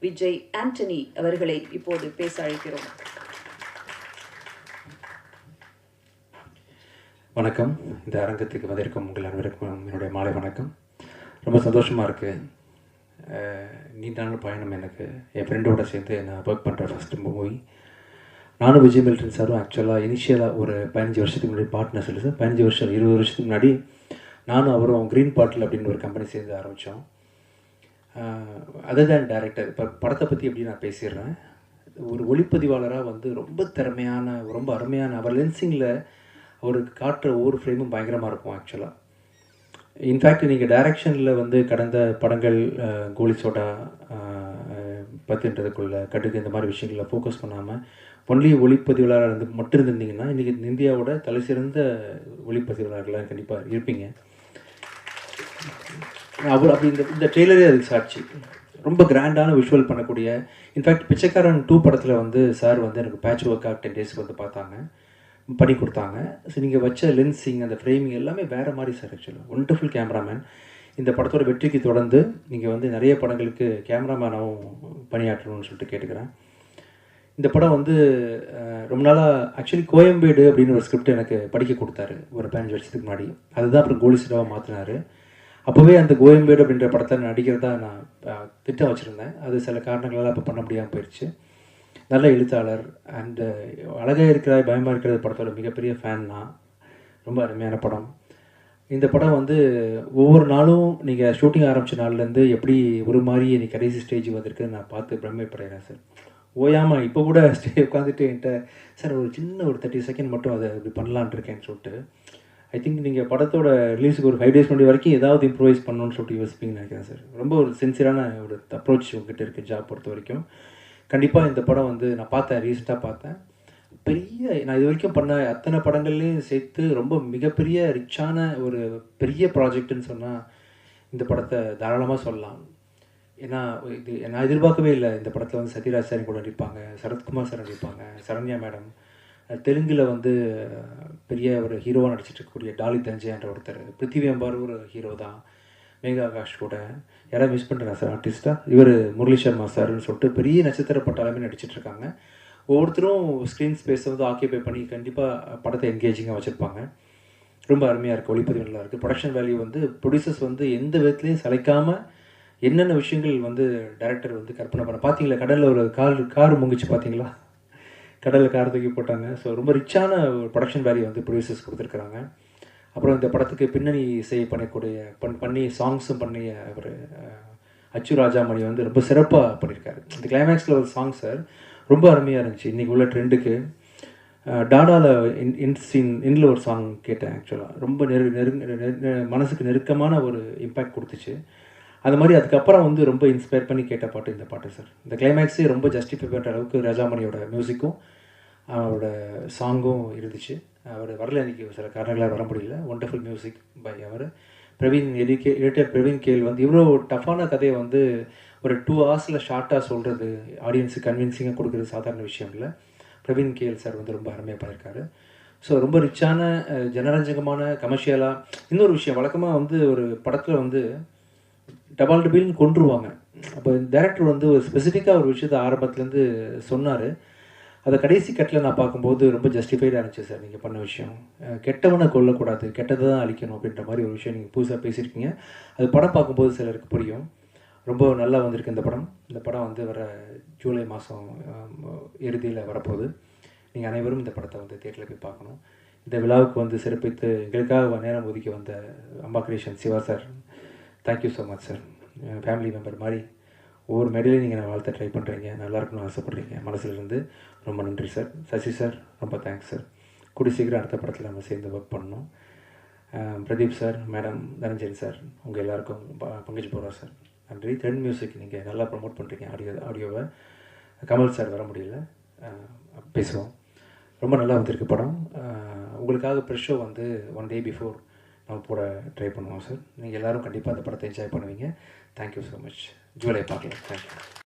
விஜய் ஆண்டனி அவர்களை இப்போது பேச அழைக்கிறோம். வணக்கம். இந்த அரங்கத்துக்கு வந்திருக்கும் உங்கள் அனைவருக்கும் என்னுடைய மாலை வணக்கம். ரொம்ப சந்தோஷமாக இருக்குது. நீண்ட நாள் பயணம் எனக்கு. என் ஃப்ரெண்டோட சேர்ந்து நான் ஒர்க் பண்ணுற ஃபஸ்ட்டு மூவி. நானும் விஜய் மில்டன் சாரும் ஆக்சுவலாக இனிஷியலாக ஒரு 15 வருஷத்துக்கு முன்னாடி பார்ட்னர்ஸ் இல்லை சார், 15 வருஷம் 20 வருஷத்துக்கு முன்னாடி நானும் அவரும் க்ரீன் பாட்டில் அப்படின்னு ஒரு கம்பெனி சேர்ந்து ஆரம்பித்தோம். அதர் தேன் டைரக்டர், இப்போ படத்தை பற்றி எப்படி நான் பேசிடுறேன். ஒரு ஒளிப்பதிவாளராக வந்து ரொம்ப திறமையான, ரொம்ப அருமையான, அவர் லென்சிங்கில் அவருக்கு காட்டுற ஒவ்வொரு ஃப்ரேமும் பயங்கரமாக இருக்கும் ஆக்சுவலாக. இன்ஃபேக்ட் நீங்கள் டைரக்ஷனில் வந்து கடந்த படங்கள் கோலி சோடா, பத்துன்றதுக்குள்ள கடுகு, இந்த மாதிரி விஷயங்களில் ஃபோக்கஸ் பண்ணாமல் ஒன்லி ஒளிப்பதிவாளராக மட்டும் இருந்திருந்தீங்கன்னா இன்றைக்கி இந்தியாவோட தலை சிறந்த ஒளிப்பதிவாளர்களாக கண்டிப்பாக இருப்பீங்க. அவர் அப்படி இந்த ட்ரெய்லரே அதுக்கு சாட்சி. ரொம்ப கிராண்டான விஷுவல் பண்ணக்கூடிய, இன்ஃபேக்ட் பிச்சைக்காரன் 2 படத்தில் வந்து சார் வந்து எனக்கு பேட்ச் ஒர்க்காக 10 டேஸ்க்கு வந்து பார்த்தாங்க, பண்ணி கொடுத்தாங்க. ஸோ நீங்கள் வச்ச லென்ஸிங், அந்த ஃப்ரேமிங் எல்லாமே வேறு மாதிரி சார். ஆக்சுவலாக ஒண்டர்ஃபுல் கேமராமேன். இந்த படத்தோட வெற்றிக்கு தொடர்ந்து நீங்கள் வந்து நிறைய படங்களுக்கு கேமராமேனாகவும் பணியாற்றணும்னு சொல்லிட்டு கேட்டுக்கிறேன். இந்த படம் வந்து ரொம்ப நாளாக ஆக்சுவலி கோயம்பேடு அப்படின்னு ஒரு ஸ்கிரிப்ட் எனக்கு படிக்க கொடுத்தாரு ஒரு 15 வருஷத்துக்கு முன்னாடி. அதுதான் அப்புறம் கோலி சோடாவாக மாற்றினார். அப்போவே அந்த கோயம்பேடு அப்படின்ற படத்தை நடிக்கிறதா நான் திட்டம் வச்சுருந்தேன். அது சில காரணங்களால் அப்போ பண்ண முடியாமல் போயிடுச்சு. நல்ல எழுத்தாளர் அண்டு அழகாக இருக்கிற பயமாக இருக்கிறது படத்தோட மிகப்பெரிய ஃபேன் நான். ரொம்ப அருமையான படம். இந்த படம் வந்து ஒவ்வொரு நாளும் நீங்கள் ஷூட்டிங் ஆரம்பித்த நாள்லேருந்து எப்படி ஒரு மாதிரி எனக்கு கடைசி ஸ்டேஜ் வந்திருக்கு நான் பார்த்து பிரமிப்படைகிறேன் சார். ஓயாமல் இப்போ கூட உட்காந்துட்டு என்கிட்ட சார் ஒரு சின்ன ஒரு 30 செகண்ட் மட்டும் அதை இப்படி பண்ணலான் இருக்கேன்னு சொல்லிட்டு. ஐ திங்க் நீங்கள் படத்தோட ரிலீஸுக்கு ஒரு 5 டேஸ் முன்னாடி வரைக்கும் ஏதாவது இம்ப்ரூவைஸ் பண்ணணும்னு சொல்லிட்டு யோசிப்பீங்கன்னு நினைக்கிறேன் சார். ரொம்ப ஒரு சின்சியரான ஒரு அப்ரோச் உங்ககிட்ட இருக்குது ஜாப் பொறுத்த வரைக்கும். கண்டிப்பாக இந்த படம் வந்து நான் பார்த்தேன், ரீசெண்டாக பார்த்தேன். நான் இது வரைக்கும் பண்ண அத்தனை படங்கள்லேயும் சேர்த்து ரொம்ப மிகப்பெரிய ரிச்சான ஒரு பெரிய ப்ராஜெக்ட்டுன்னு சொன்னால் இந்த படத்தை தாராளமாக சொல்லலாம். ஏன்னா இது நான் எதிர்பார்க்கவே இல்லை. இந்த படத்தில் வந்து சத்யராஜ் சார் கூட நடிப்பாங்க, சரத்குமார் சார் நடிப்பாங்க, சரண்யா மேடம், தெலுங்கில் வந்து பெரிய ஒரு ஹீரோவாக நடிச்சிட்டு இருக்கக்கூடிய டாலி தஞ்சைன்ற ஒருத்தர், பிருத்திவி அம்பார் ஒரு ஹீரோ தான், மேகா ஆகாஷ் கூட. யாராவது மிஸ் பண்ணுறேன் சார் ஆர்டிஸ்ட்டாக? இவர் முரளி சர்மா சார்னு சொல்லிட்டு பெரிய நட்சத்திர பட்டாலுமே நடிச்சிட்ருக்காங்க. ஒவ்வொருத்தரும் ஸ்க்ரீன் ஸ்பேஸை வந்து ஆக்கியபை பண்ணி கண்டிப்பாக படத்தை என்கேஜிங்காக வச்சுருப்பாங்க. ரொம்ப அருமையாக இருக்குது, ஒளிப்பதிவு நல்லா இருக்குது. ப்ரொடக்ஷன் வேல்யூ வந்து ப்ரொடியூசர்ஸ் வந்து எந்த விதத்துலேயும் சளைக்காமல் என்னென்ன விஷயங்கள் வந்து டைரக்டர் வந்து கற்பனை பண்ண. பார்த்தீங்களா கடலில் ஒரு கார் முங்கிச்சு பார்த்தீங்களா? கடலில் கார் தூக்கி போட்டாங்க. ஸோ ரொம்ப ரிச்சான ஒரு ப்ரொடக்ஷன் வேல்யூ வந்து ப்ரொடியூசர்ஸ் கொடுத்துருக்குறாங்க. அப்புறம் இந்த படத்துக்கு பின்னணி இசை பண்ணி சாங்ஸும் பண்ணிய ஒரு அச்சு ராஜாமணி வந்து ரொம்ப சிறப்பாக பண்ணியிருக்காரு. இந்த கிளைமேக்ஸில் ஒரு சாங் சார் ரொம்ப அருமையாக இருந்துச்சு. இன்றைக்கி உள்ள ட்ரெண்டுக்கு டாடாவில் இன்ல ஒரு சாங் கேட்டேன். ஆக்சுவலாக ரொம்ப மனசுக்கு நெருக்கமான ஒரு இம்பேக்ட் கொடுத்துச்சு. அது மாதிரி அதுக்கப்புறம் வந்து ரொம்ப இன்ஸ்பயர் பண்ணி கேட்ட பாட்டு இந்த பாட்டு சார். இந்த கிளைமேக்ஸே ரொம்ப ஜஸ்டிஃபை பண்ணுற அளவுக்கு ராஜாமணியோட மியூசிக்கும் அவரோட சாங்கும் இருந்துச்சு. அவர் வரல, இன்றைக்கி சில காரணங்களாக வர முடியல. ஒண்டர்ஃபுல் மியூசிக் பை அவர். எடிட்டர் பிரவீன் கேல் வந்து இவ்வளோ டஃப்பான கதையை வந்து ஒரு 2 ஹவர்ஸில் ஷார்ட்டாக சொல்கிறது, ஆடியன்ஸுக்கு கன்வின்சிங்காக கொடுக்குறது சாதாரண விஷயம் இல்லை. பிரவீன் கேல் சார் வந்து ரொம்ப அருமையாக பண்ணியிருக்காரு. ஸோ ரொம்ப ரிச்சான, ஜனரஞ்சகமான, கமர்ஷியலாக. இன்னொரு விஷயம், வழக்கமாக வந்து ஒரு படத்தில் வந்து டபால் டபிள்னு கொண்டுருவாங்க. அப்போ டைரக்டர் வந்து ஒரு ஸ்பெசிஃபிக்காக ஒரு விஷயத்தை ஆரம்பத்துலேருந்து சொன்னார். அதை கடைசி கட்டில் நான் பார்க்கும்போது ரொம்ப ஜஸ்டிஃபைடாக இருந்துச்சு சார். நீங்கள் பண்ண விஷயம், கெட்டவனை கொல்லக்கூடாது, கெட்டதை தான் அழிக்கணும் அப்படின்ற மாதிரி ஒரு விஷயம் நீங்கள் புதுசாக பேசியிருக்கீங்க. அது படம் பார்க்கும்போது சிலருக்கு புரியும். ரொம்ப நல்லா வந்திருக்கு இந்த படம். இந்த படம் வந்து வர ஜூலை மாதம் இறுதியில் வரப்போகுது. நீங்கள் அனைவரும் இந்த படத்தை வந்து தியேட்டரில் போய் பார்க்கணும். இந்த விழாவுக்கு வந்து சிறப்பித்து எங்களுக்காக நேரம் ஒதுக்கி வந்த Amba creation Siva sir, thank you so much sir. Family member மாதிரி ஒவ்வொரு மேடையிலையும் நீங்கள் நான் வாழ்த்த ட்ரை பண்ணுறீங்க, நல்லா இருக்கணும்னு ஆசைப்பட்றீங்க. மனசுலேருந்து ரொம்ப நன்றி சார். சசி சார் ரொம்ப தேங்க்ஸ் சார். கூடி சீக்கிரம் அடுத்த படத்தில் நம்ம சேர்ந்து ஒர்க் பண்ணணும். Pradeep sir, madam, Dhananjayan sir, உங்கள் எல்லாருக்கும் பங்கஜ் போகிறா சார் நன்றி. ட்ரெண்ட் மியூசிக் நீங்கள் நல்லா ப்ரமோட் பண்ணுறீங்க ஆடியோவை. கமல் சார் வர முடியல, பேசுவோம். ரொம்ப நல்லா வந்திருக்கு படம். உங்களுக்காக ப்ரெஷ் ஷோ வந்து 1 டே பிஃபோர் நம்ம போட ட்ரை பண்ணுவோம் சார். நீங்கள் எல்லோரும் கண்டிப்பாக அந்த படத்தை என்ஜாய் பண்ணுவீங்க. Thank you so much. ஜூலை பார்க்கலாம். தேங்க்யூ.